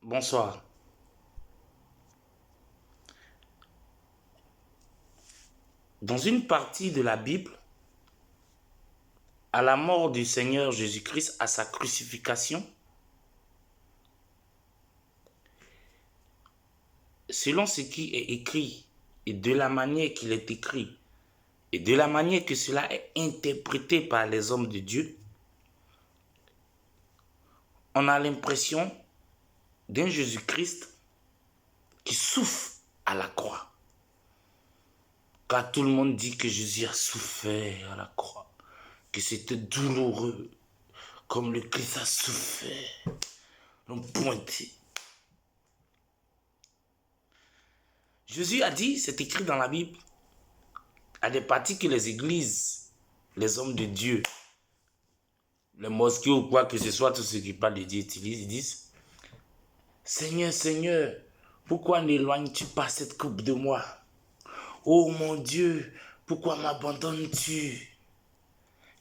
Bonsoir. Dans une partie de la Bible, à la mort du Seigneur Jésus-Christ, à sa crucifixion, selon ce qui est écrit et de la manière qu'il est écrit et de la manière que cela est interprété par les hommes de Dieu, on a l'impression d'un Jésus-Christ qui souffre à la croix. Car tout le monde dit que Jésus a souffert à la croix, que c'était douloureux, comme le Christ a souffert. On pointait. Jésus a dit, c'est écrit dans la Bible, à des parties que les églises, les hommes de Dieu, les mosquées ou quoi que ce soit, tous ceux qui parlent de Dieu utilisent, ils disent, Seigneur, Seigneur, pourquoi n'éloignes-tu pas cette coupe de moi? Oh mon Dieu, pourquoi m'abandonnes-tu?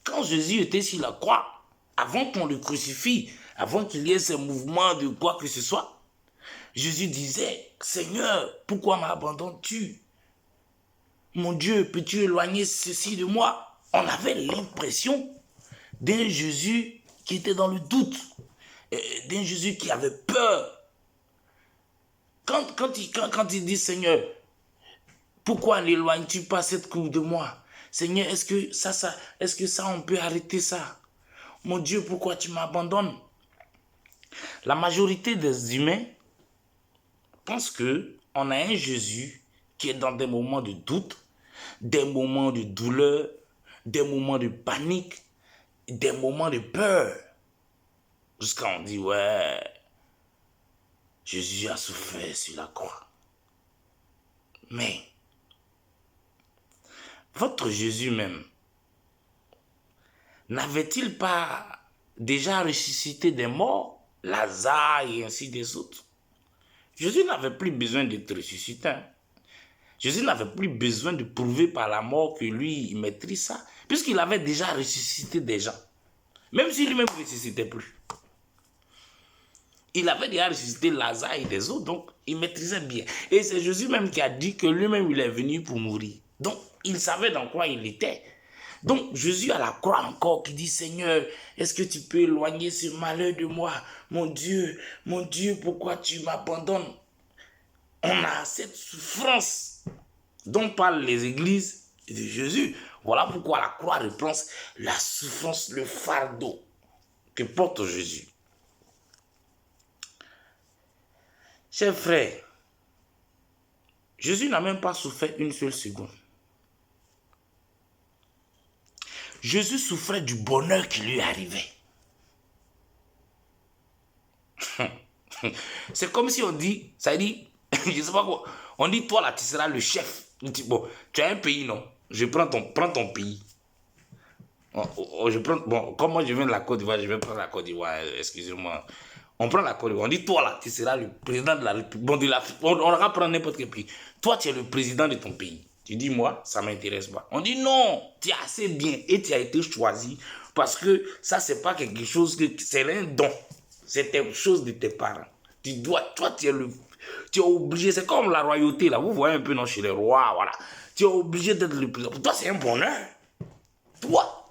Quand Jésus était sur la croix, avant qu'on le crucifie, avant qu'il y ait ce mouvement de quoi que ce soit, Jésus disait, Seigneur, pourquoi m'abandonnes-tu? Mon Dieu, peux-tu éloigner ceci de moi? On avait l'impression d'un Jésus qui était dans le doute, d'un Jésus qui avait peur. Quand il dit, Seigneur, pourquoi n'éloignes-tu pas cette coupe de moi? Seigneur, est-ce que ça, on peut arrêter ça? Mon Dieu, pourquoi tu m'abandonnes? La majorité des humains pensent qu'on a un Jésus qui est dans des moments de doute, des moments de douleur, des moments de panique, des moments de peur. Jusqu'à on dit, ouais, Jésus a souffert sur la croix. Mais, votre Jésus même, n'avait-il pas déjà ressuscité des morts, Lazare et ainsi des autres? Jésus n'avait plus besoin d'être ressuscité. Jésus n'avait plus besoin de prouver par la mort que lui, il maîtrise ça, puisqu'il avait déjà ressuscité des gens. Même si lui-même ne ressuscitait plus. Il avait déjà ressuscité Lazare et des autres, donc il maîtrisait bien. Et c'est Jésus même qui a dit que lui-même, il est venu pour mourir. Donc, il savait dans quoi il était. Donc, Jésus à la croix encore qui dit, Seigneur, est-ce que tu peux éloigner ce malheur de moi? Mon Dieu, pourquoi tu m'abandonnes? On a cette souffrance dont parlent les églises de Jésus. Voilà pourquoi la croix reprend la souffrance, le fardeau que porte Jésus. Chers frères, Jésus n'a même pas souffert une seule seconde. Jésus souffrait du bonheur qui lui arrivait. C'est comme si on dit, ça dit, je sais pas quoi, on dit toi là tu seras le chef. Bon, tu as un pays, non? Prends ton pays. Comme moi je viens de la Côte d'Ivoire, je vais prendre la Côte d'Ivoire, excusez-moi. On prend la Côte d'Ivoire, on dit toi là tu seras le président de la République. Bon, on va prendre n'importe quel pays. Toi tu es le président de ton pays. Tu dis moi, ça ne m'intéresse pas. On dit non, tu es assez bien et tu as été choisi parce que ça c'est pas quelque chose que c'est un don. C'est quelque chose de tes parents. Toi tu es obligé, c'est comme la royauté là, vous voyez un peu non, chez les rois, voilà. Tu es obligé d'être le président. Pour toi c'est un bonheur. Toi.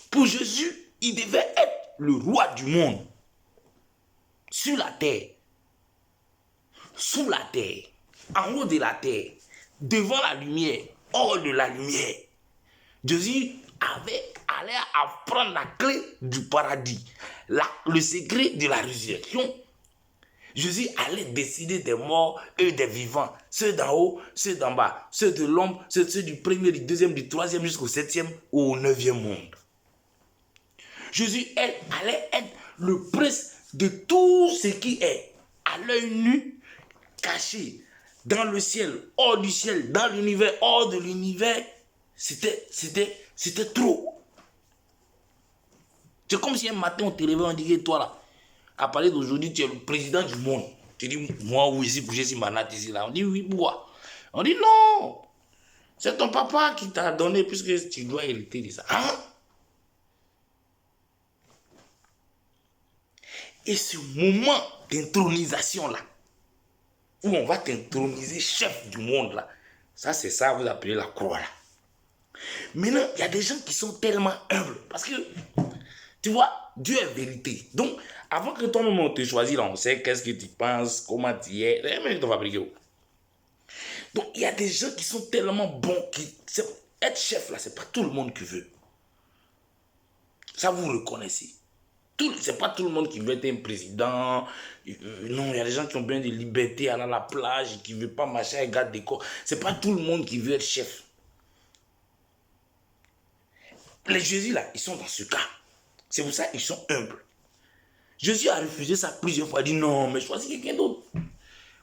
Pour Jésus, il devait être le roi du monde. Sur la terre. Sous la terre. En haut de la terre. Devant la lumière. Hors de la lumière. Jésus allait apprendre la clé du paradis. Le secret de la résurrection. Jésus allait décider des morts et des vivants. Ceux d'en haut, ceux d'en bas. Ceux de l'homme, ceux du premier, du deuxième, du troisième jusqu'au septième ou au neuvième monde. Jésus allait être le prince de tout ce qui est à l'œil nu, caché dans le ciel, hors du ciel, dans l'univers, hors de l'univers. C'était trop. C'est comme si un matin on te réveille, on dit toi là, à parler d'aujourd'hui, tu es le président du monde. Tu dis, moi, oui, ici, j'ai si manate ici là. On dit, oui, pourquoi? On dit, non, c'est ton papa qui t'a donné, puisque tu dois hériter de ça. Hein? Et ce moment d'intronisation-là, où on va t'introniser chef du monde, là, ça, c'est ça, vous appelez la croix, là. Maintenant, il y a des gens qui sont tellement humbles, parce que, tu vois, Dieu est vérité. Donc, avant que toi-même on te choisisse, là, on sait qu'est-ce que tu penses, comment tu es, mais tu vas fabriquer. Donc, il y a des gens qui sont tellement bons, être chef, là, c'est pas tout le monde qui veut. Ça, vous reconnaissez. C'est pas tout le monde qui veut être un président. Non, il y a des gens qui ont bien des libertés, aller à la plage, qui ne veulent pas marcher avec garde des corps. C'est pas tout le monde qui veut être chef. Les Jésus, là, ils sont dans ce cas. C'est pour ça qu'ils sont humbles. Jésus a refusé ça plusieurs fois. Il a dit non, mais choisis quelqu'un d'autre.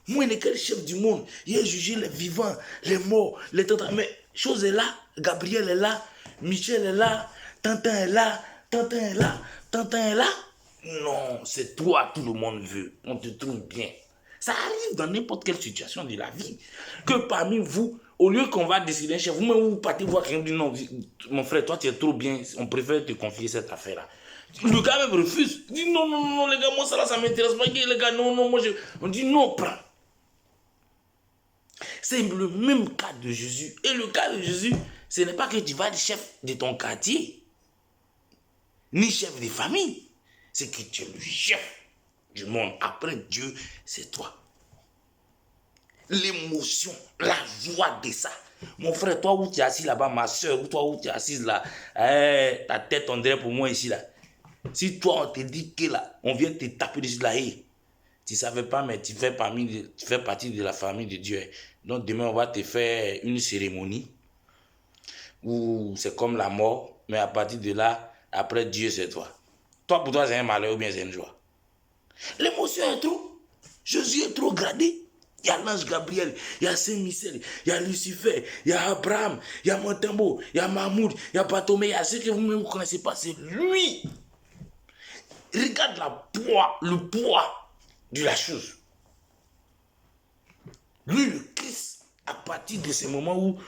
Moi, il n'est que le chef du monde. Il a jugé les vivants, les morts, les tantins. Mais chose est là. Gabriel est là. Michel est là. Tintin est là. Tintin est là. Tintin est là. Non, c'est toi, tout le monde veut. On te trouve bien. Ça arrive dans n'importe quelle situation de la vie. Que parmi vous, au lieu qu'on va décider un chef, vous-même vous partez voir quelqu'un qui dit non, mon frère, toi tu es trop bien, on préfère te confier cette affaire-là. Le gars même refuse. Il dit non, non, non, les gars, moi ça là, ça m'intéresse pas. Les gars, non, non, moi je. On dit non, prends. C'est le même cas de Jésus. Et le cas de Jésus, ce n'est pas que tu vas être chef de ton quartier, ni chef de famille. C'est que tu es le chef du monde. Après Dieu, c'est toi. L'émotion, la joie de ça. Mon frère, toi où tu es assis là-bas, ma soeur, ou toi où tu es assise là, ta tête on dirait pour moi ici là. Si toi on te dit que là, on vient te taper dessus là, hey, tu ne savais pas, mais tu fais partie de la famille de Dieu. Donc demain on va te faire une cérémonie où c'est comme la mort, mais à partir de là, après Dieu c'est toi. Toi pour toi c'est un malheur ou bien c'est une joie. L'émotion est trop. Jésus est trop gradé. Il y a l'ange Gabriel, il y a Saint-Michel, il y a Lucifer, il y a Abraham, il y a Montembo, il y a Mahmoud, il y a Barthomée, il y a ceux que vous-même ne connaissez pas, c'est lui. Regarde le poids de la chose. Lui, le Christ, à partir de ce moment où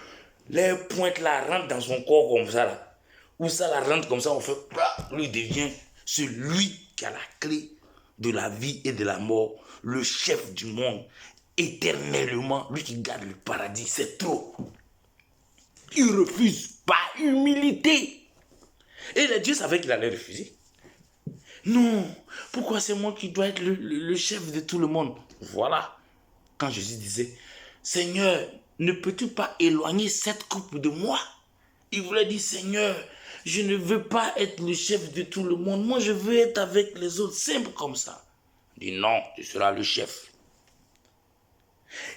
les pointes là rentrent dans son corps comme ça, là, où ça la rentre comme ça, on fait, lui devient celui qui a la clé de la vie et de la mort, le chef du monde, éternellement, lui qui garde le paradis, c'est trop. Il refuse par humilité. Et les dieux savaient qu'il allait refuser. Non, pourquoi c'est moi qui dois être le chef de tout le monde? Voilà, quand Jésus disait, Seigneur, ne peux-tu pas éloigner cette coupe de moi? Il voulait dire, Seigneur, je ne veux pas être le chef de tout le monde. Moi, je veux être avec les autres, simple comme ça. Il dit, non, tu seras le chef.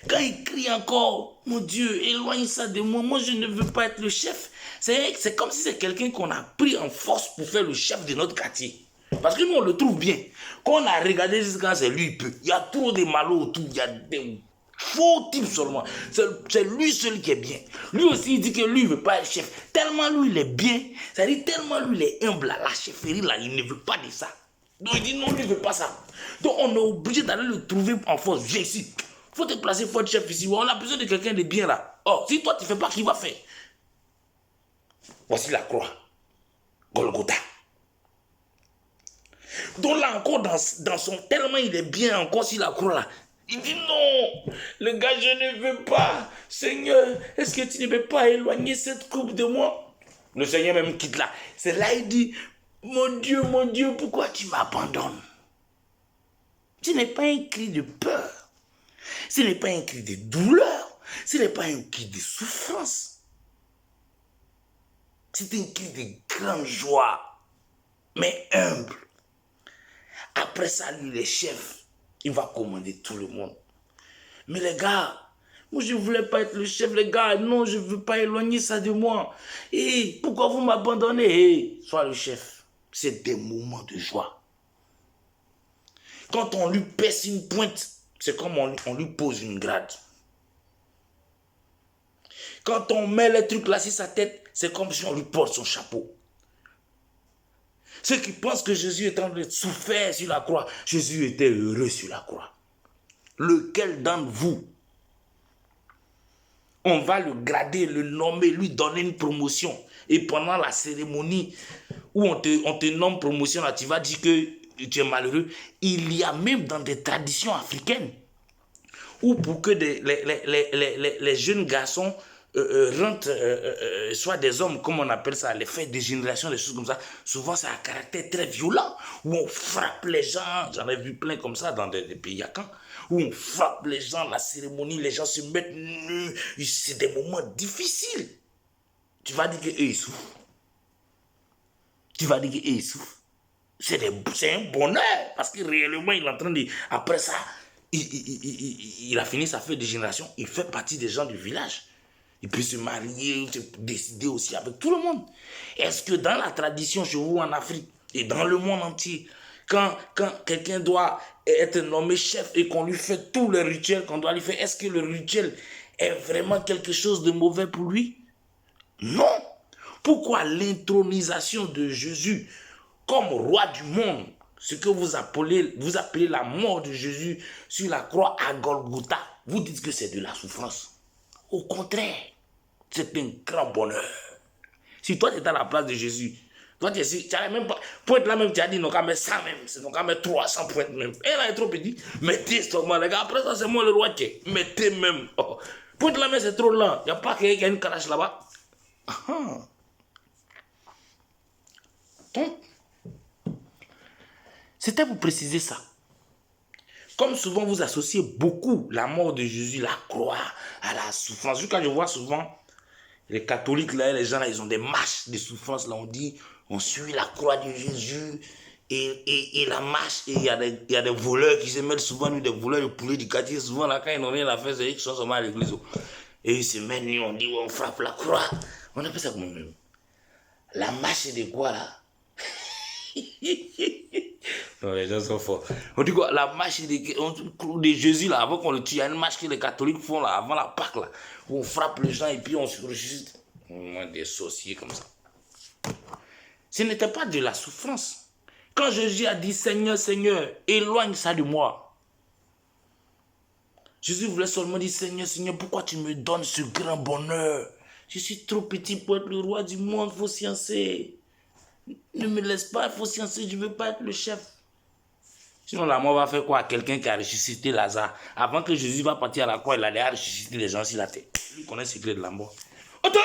Quand il crie encore, mon Dieu, éloigne ça de moi, moi je ne veux pas être le chef. C'est comme si c'est quelqu'un qu'on a pris en force pour faire le chef de notre quartier. Parce que nous on le trouve bien. Quand on a regardé jusqu'à c'est lui, il peut. Il y a trop de malheurs autour, il y a des faux types seulement. C'est lui seul qui est bien. Lui aussi il dit que lui il ne veut pas être chef. Tellement lui il est bien, c'est-à-dire tellement lui il est humble, la chefferie là, il ne veut pas de ça. Donc il dit non, lui il ne veut pas ça. Donc on est obligé d'aller le trouver en force. Viens ici. Faut te placer, faut être chef ici. On a besoin de quelqu'un de bien là. Oh, si toi tu ne fais pas, qui va faire? Voici la croix. Golgotha. Donc là encore, dans son tellement il est bien encore sur la croix là. Il dit non, le gars, je ne veux pas. Seigneur, est-ce que tu ne veux pas éloigner cette coupe de moi? Le Seigneur même quitte là. C'est là il dit, mon Dieu, pourquoi tu m'abandonnes? Ce n'est pas un cri de peur. Ce n'est pas un cri de douleur. Ce n'est pas un cri de souffrance. C'est un cri de grande joie, mais humble. Après ça, lui, le chef, il va commander tout le monde. Mais les gars, moi, je ne voulais pas être le chef, les gars. Non, je ne veux pas éloigner ça de moi. Et pourquoi vous m'abandonnez? Sois le chef. C'est des moments de joie. Quand on lui pèse une pointe, c'est comme on lui pose une grade. Quand on met les trucs là sur sa tête, c'est comme si on lui porte son chapeau. Ceux qui pensent que Jésus est en train de souffrir sur la croix, Jésus était heureux sur la croix. Lequel d'entre vous, on va le grader, le nommer, lui donner une promotion. Et pendant la cérémonie où on te nomme promotion, là, tu vas dire que tu es malheureux. Il y a même dans des traditions africaines où pour que les jeunes garçons rentrent, soit des hommes, comme on appelle ça, les faits de génération, des choses comme ça, souvent c'est un caractère très violent, où on frappe les gens, j'en ai vu plein comme ça dans des pays à Caen, où on frappe les gens, la cérémonie, les gens se mettent nus, c'est des moments difficiles. Tu vas dire qu'eux ils souffrent. Tu vas dire qu'eux ils souffrent. C'est un bonheur, parce que réellement il est en train de... Après ça, il a fini sa fête de génération, il fait partie des gens du village. Il peut se marier, se décider aussi avec tout le monde. Est-ce que dans la tradition chez vous en Afrique et dans le monde entier, quand quelqu'un doit être nommé chef et qu'on lui fait tous les rituels qu'on doit lui faire, est-ce que le rituel est vraiment quelque chose de mauvais pour lui? Non. Pourquoi l'intronisation de Jésus comme roi du monde, ce que vous appelez la mort de Jésus sur la croix à Golgotha, vous dites que c'est de la souffrance? Au contraire, c'est un grand bonheur. Si toi tu es à la place de Jésus, toi tu n'as même pas, pointe là même, tu as dit non, qu'à mettre 100 même, c'est non, qu'à mettre 300 pointes même. Et là, il est trop petit, mettez stockman, les gars, après ça, c'est moi le roi qui est, mettez même. Oh. Pointe là même, c'est trop lent, il n'y a pas quelqu'un qui a une calache là-bas. Donc, c'était pour préciser ça. Comme souvent vous associez beaucoup la mort de Jésus, la croix, à la souffrance. Quand je vois souvent les catholiques, là, les gens, là, ils ont des marches de souffrance. Là, on dit, on suit la croix de Jésus et la marche. Et il y a des voleurs qui se mettent souvent, nous, des voleurs de poulet du quartier. Souvent, là, quand ils n'ont rien à faire, c'est eux qui sont seulement à l'église. Et ils se mettent, nous, on dit, on frappe la croix. On appelle ça comment même? La marche de quoi, là? Non, les gens sont forts. On dit quoi? La marche de Jésus, là, avant qu'on le tue, il y a une marche que les catholiques font, là, avant la Pâque, là, où on frappe les gens et puis on se ressuscite. Des sorciers comme ça. Ce n'était pas de la souffrance. Quand Jésus a dit, Seigneur, Seigneur, éloigne ça de moi. Jésus voulait seulement dire, Seigneur, Seigneur, pourquoi tu me donnes ce grand bonheur? Je suis trop petit pour être le roi du monde, il faut sciencer. Ne me laisse pas, il faut sciencer, je ne veux pas être le chef. Sinon, la mort va faire quoi à quelqu'un qui a ressuscité Lazare? Avant que Jésus va partir à la croix, il allait ressusciter les gens sur la terre. Lui connaît le secret de la mort. Attends!